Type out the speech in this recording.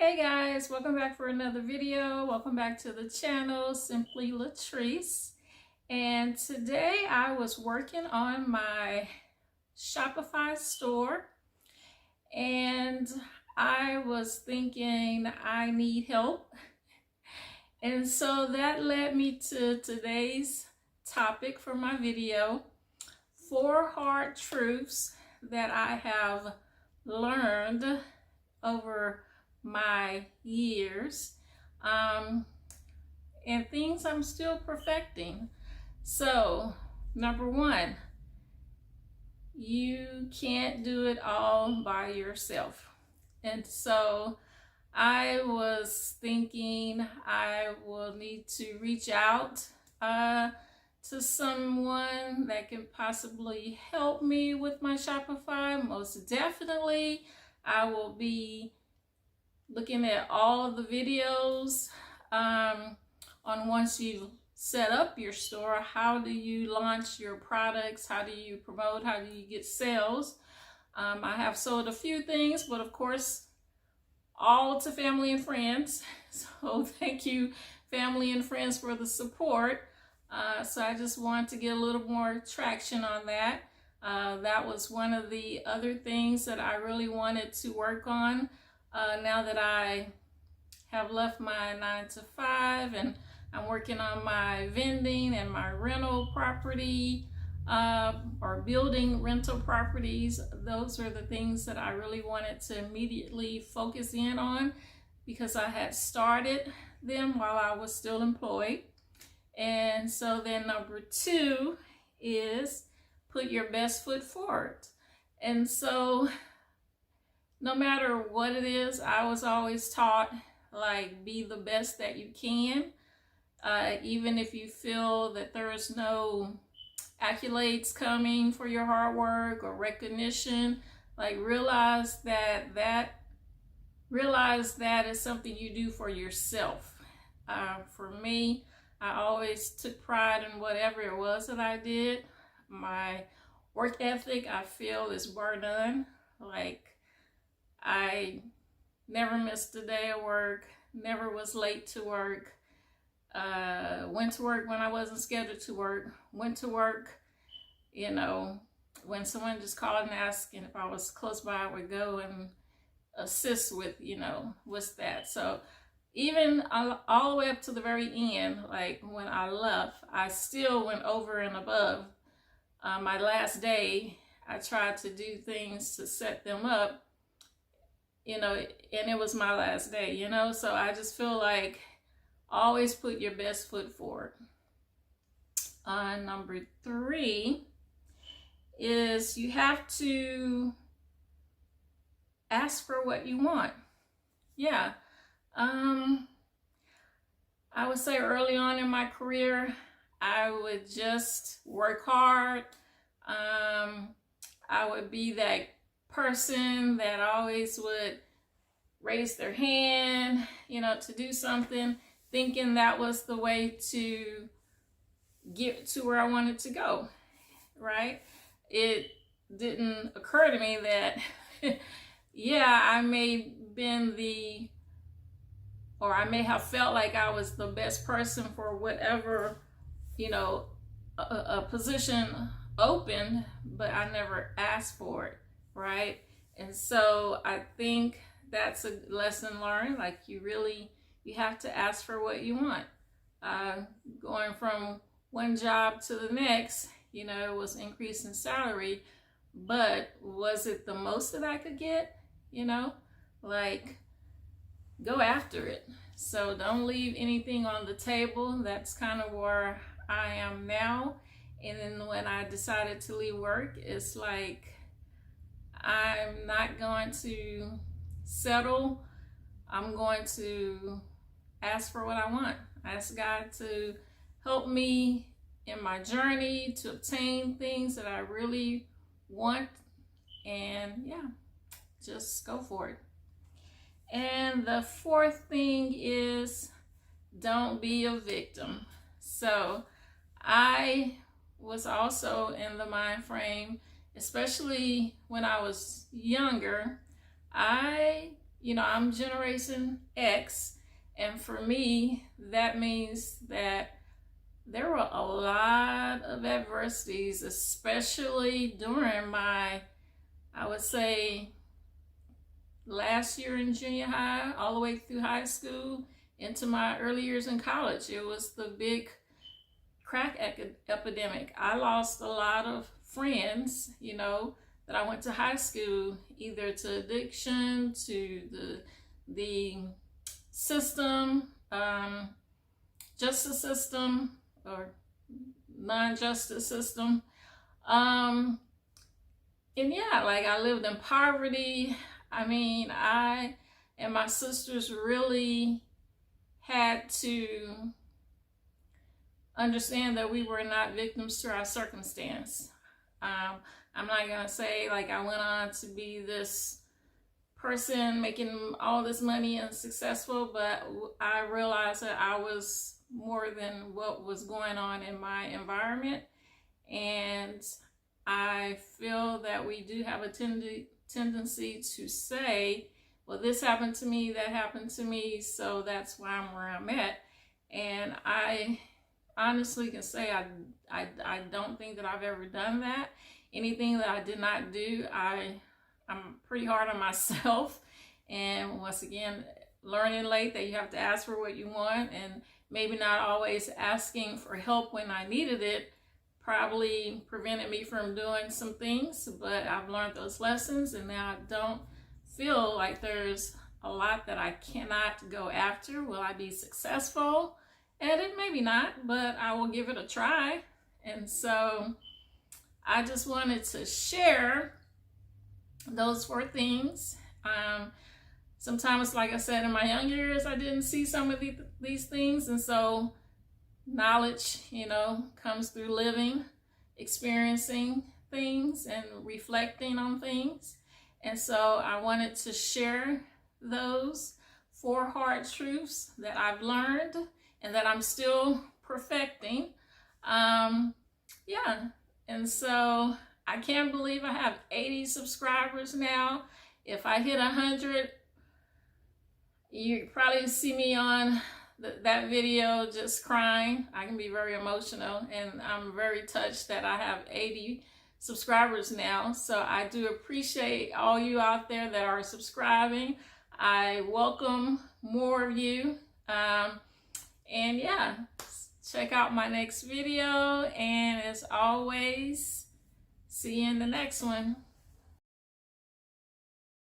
Hey guys, welcome back for another video. Welcome back to the channel, Simply Latrice. And today I was working on my Shopify store and I was thinking I need help. And so that led me to today's topic for my video, 4 hard truths that I have learned over my years and things I'm still perfecting. So, number 1, you can't do it all by yourself. And so I was thinking I will need to reach out to someone that can possibly help me with my Shopify. Most definitely, I will be looking at all of the videos on once you've set up your store, how do you launch your products, how do you promote, how do you get sales. I have sold a few things, but of course all to family and friends, so thank you family and friends for the support. So I just want to get a little more traction on that. That was one of the other things that I really wanted to work on. Now that I have left my 9-to-5 and I'm working on my vending and my rental property or building rental properties, those are the things that I really wanted to immediately focus in on because I had started them while I was still employed. And so then number 2 is put your best foot forward. And so no matter what it is, I was always taught, like, be the best that you can. Even if you feel that there is no accolades coming for your hard work or recognition, like realize that is something you do for yourself. For me, I always took pride in whatever it was that I did. My work ethic, I feel, is bar none. Like, I never missed a day of work, never was late to work, went to work when I wasn't scheduled to work, went to work, when someone just called and asked, and if I was close by, I would go and assist with, what's that. So even all the way up to the very end, like when I left, I still went over and above. My last day, I tried to do things to set them up, and it was my last day, so I just feel like always put your best foot forward. Number 3 is you have to ask for what you want. Yeah. I would say early on in my career, I would just work hard. I would be that person that always would raise their hand, to do something, thinking that was the way to get to where I wanted to go, right? It didn't occur to me that, I may have felt like I was the best person for whatever, a position open, but I never asked for it, right? And so I think that's a lesson learned. Like, you have to ask for what you want. Going from one job to the next, it was increase in salary, but was it the most that I could get? Like, go after it. So don't leave anything on the table. That's kind of where I am now. And then when I decided to leave work, it's like, I'm not going to settle. I'm going to ask for what I want. Ask God to help me in my journey to obtain things that I really want. And just go for it. And the 4th thing is don't be a victim. So I was also in the mind frame, especially when I was younger, I I'm Generation X, and for me, that means that there were a lot of adversities, especially during my, I would say, last year in junior high, all the way through high school, into my early years in college. It was the big crack epidemic. I lost a lot of friends, that I went to high school, either to addiction, to the system, justice system, or non-justice system. And yeah, like I lived in poverty. I mean, I and my sisters really had to understand that we were not victims to our circumstance. I'm not gonna say like I went on to be this person making all this money and successful, but I realized that I was more than what was going on in my environment. And I feel that we do have a tendency to say, well, this happened to me, that happened to me, so that's why I'm where I'm at. And I honestly can say I don't think that I've ever done that. Anything that I did not do, I'm pretty hard on myself. And once again, learning late that you have to ask for what you want, and maybe not always asking for help when I needed it probably prevented me from doing some things. But I've learned those lessons, and now I don't feel like there's a lot that I cannot go after. Will I be successful at it? Maybe not, but I will give it a try. And so I just wanted to share those 4 things. Sometimes, like I said, in my young years, I didn't see some of these things. And so knowledge, comes through living, experiencing things, and reflecting on things. And so I wanted to share those 4 hard truths that I've learned and that I'm still perfecting. Yeah. And so I can't believe I have 80 subscribers now. If I hit 100, you probably see me on that video just crying. I can be very emotional, and I'm very touched that I have 80 subscribers now. So I do appreciate all you out there that are subscribing. I welcome more of you. And yeah, check out my next video. And as always, see you in the next one.